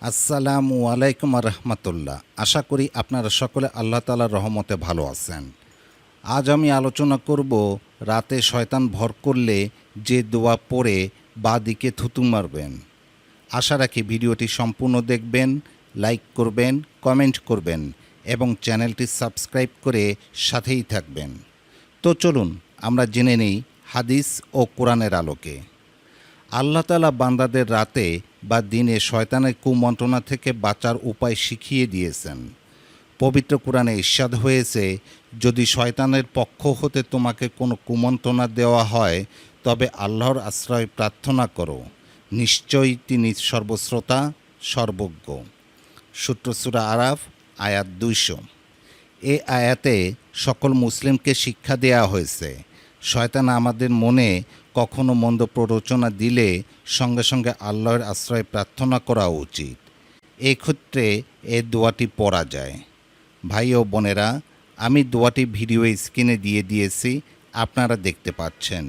আসসালামু আলাইকুম রহমতুল্লাহ। আশা করি আপনারা সকলে আল্লাহ তাআলার রহমতে ভালো আছেন। আজ আমি আলোচনা করব রাতে শয়তান ভর করলে যে দোয়া পড়ে বাঁ দিকে থুতু মারবেন। আশা রাখি ভিডিওটি সম্পূর্ণ দেখবেন, লাইক করবেন, কমেন্ট করবেন এবং চ্যানেলটি সাবস্ক্রাইব করে সাথেই থাকবেন। তো চলুন আমরা জেনে নিই হাদিস ও কোরআনের আলোকে। আল্লাহ তাআলা বান্দাদের রাতে বা দিনে শয়তানের কুমন্ত্রণা থেকে বাঁচার উপায় শিখিয়ে দিয়েছেন। পবিত্র কোরআনে ইরশাদ হয়েছে, যদি শয়তানের পক্ষ হতে তোমাকে কোনো কুমন্ত্রণা দেওয়া হয় তবে আল্লাহর আশ্রয় প্রার্থনা করো, নিশ্চয়ই তিনি সর্বশ্রোতা সর্বজ্ঞ। সূত্র সূরা আরাফ আয়াত 200। এ আয়াতে সকল মুসলিমকে শিক্ষা দেয়া হয়েছে, শয়তান আমাদের মনে কখনো মন্দ প্ররোচনা দিলে সঙ্গে সঙ্গে আল্লাহর আশ্রয় প্রার্থনা করা উচিত। এই ক্ষেত্রে এই দোয়াটি পড়া যায়। ভাই ও বোনেরা, আমি দোয়াটি ভিডিও স্ক্রিনে দিয়ে দিয়েছি, আপনারা দেখতে পাচ্ছেন।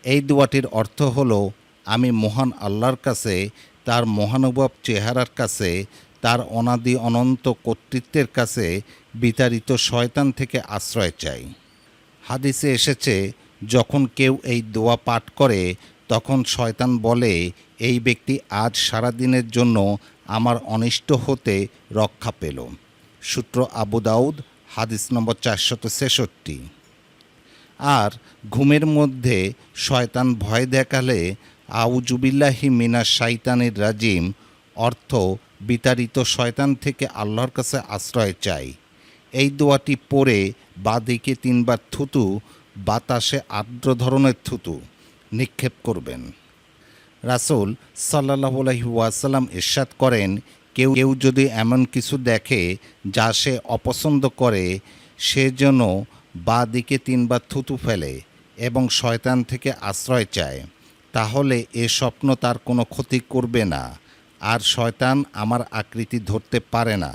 এই দোয়াটির অর্থ হলো, আমি মহান আল্লাহর কাছে, তার মহানুভব চেহারার কাছে, তার অনাদি অনন্ত কর্তৃত্বের কাছে বিতাড়িত শয়তান থেকে আশ্রয় চাই। হাদিসে এসেছে, যখন কেউ এই দোয়া পাঠ করে তখন শয়তান বলে, এই ব্যক্তি আজ সারা দিনের জন্য আমার অনিষ্ট হতে রক্ষা পেল। সূত্র আবু দাউদ, হাদিস নম্বর 466। আর ঘুমের মধ্যে শয়তান ভয় দেখালে আউজুবিল্লাহি মিনাশ শাইতানির রাজিম, অর্থ বিতাড়িত শয়তান থেকে আল্লাহর কাছে আশ্রয় চাই। এই দোয়াটি পড়ে বাঁদিকে 3 বার থুতু, বাতাসে আর্দ্র ধরনের থুতু নিক্ষেপ করবেন। রাসূল সাল্লাল্লাহু আলাইহি ওয়াসাল্লাম ইরশাদ করেন, কেউ যদি এমন কিছু দেখে যা সে অপছন্দ করে, সে যেন বাঁ দিকে 3 বার থুতু ফেলে এবং শয়তান থেকে আশ্রয় চায়, তাহলে এ স্বপ্ন তার কোনো ক্ষতি করবে না, আর শয়তান আমার আকৃতি ধরতে পারে না।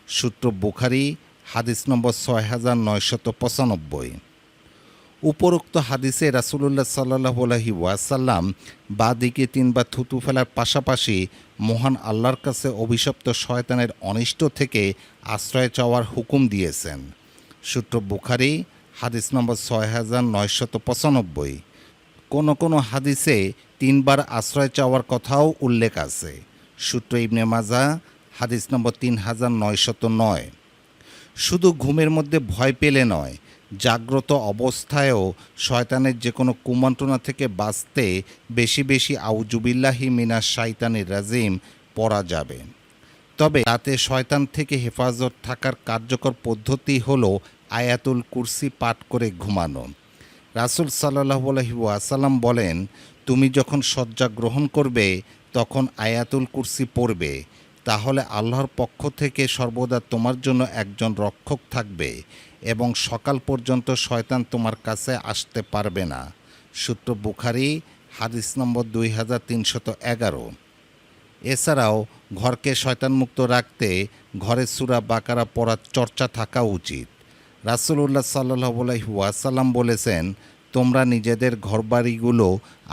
সূত্র বুখারী, হাদিস নম্বর 6995। উপরোক্ত হাদিসে রাসূলুল্লাহ সাল্লাল্লাহু আলাইহি ওয়াসাল্লাম বাঁ দিকে 3 বার থুতু ফেলার পাশাপাশি মহান আল্লাহর কাছে অভিশপ্ত শয়তানের অনিষ্ট থেকে আশ্রয় চাওয়ার হুকুম দিয়েছেন। সূত্র বুখারী, হাদিস নম্বর 6995। কোনো হাদিসে 3 বার আশ্রয় চাওয়ার কথাও উল্লেখ আছে। সূত্র ইবনে মাজাহ, হাদিস নম্বর 3909। শুধু ঘুমের মধ্যে ভয় পেলে নয়, জাগ্রত অবস্থায়ও শয়তানের যে কোনো কুমন্ত্রণা থেকে বাঁচতে বেশি বেশি আউজুবিল্লাহি মিনাশ শাইতানির রাজিম পড়া যাবে। তবে রাতে শয়তান থেকে হেফাজত থাকার কার্যকর পদ্ধতি হলো আয়াতুল কুরসি পাঠ করে ঘুমানো। রাসূল সাল্লাল্লাহু আলাইহি ওয়াসাল্লাম বলেন, তুমি যখন শয্যা গ্রহণ করবে তখন আয়াতুল কুরসি পড়বে, তাহলে আল্লাহর পক্ষ থেকে সর্বদা তোমার জন্য একজন রক্ষক থাকবে এবং সকাল পর্যন্ত শয়তান তোমার কাছে আসতে পারবে না। সূত্র বুখারী, হাদিস নম্বর 2311। এছাড়াও ঘরকে শয়তানমুক্ত রাখতে ঘরে সূরা বাকারা পড়ার চর্চা থাকা উচিত। রাসূলুল্লাহ সাল্লাল্লাহু আলাইহি ওয়াসাল্লাম বলেছেন, তোমরা নিজেদের ঘরবাড়িগুলো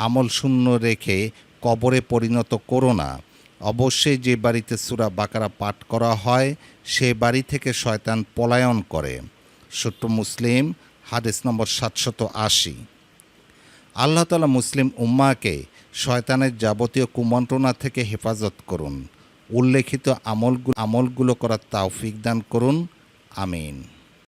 আমল শূন্য রেখে কবরে পরিণত করো না। অবশ্যই যে বাড়িতে সূরা বাকারা পাঠ করা হয় সে বাড়ি থেকে শয়তান পলায়ন করে। সূত্র মুসলিম, হাদিস নম্বর 780। আল্লাহ তাআলা মুসলিম উম্মাহকে শয়তানের যাবতীয় কুমন্ত্রণা থেকে হেফাজত করুন। উল্লেখিত আমলগুলো করার তৌফিক দান করুন। আমিন।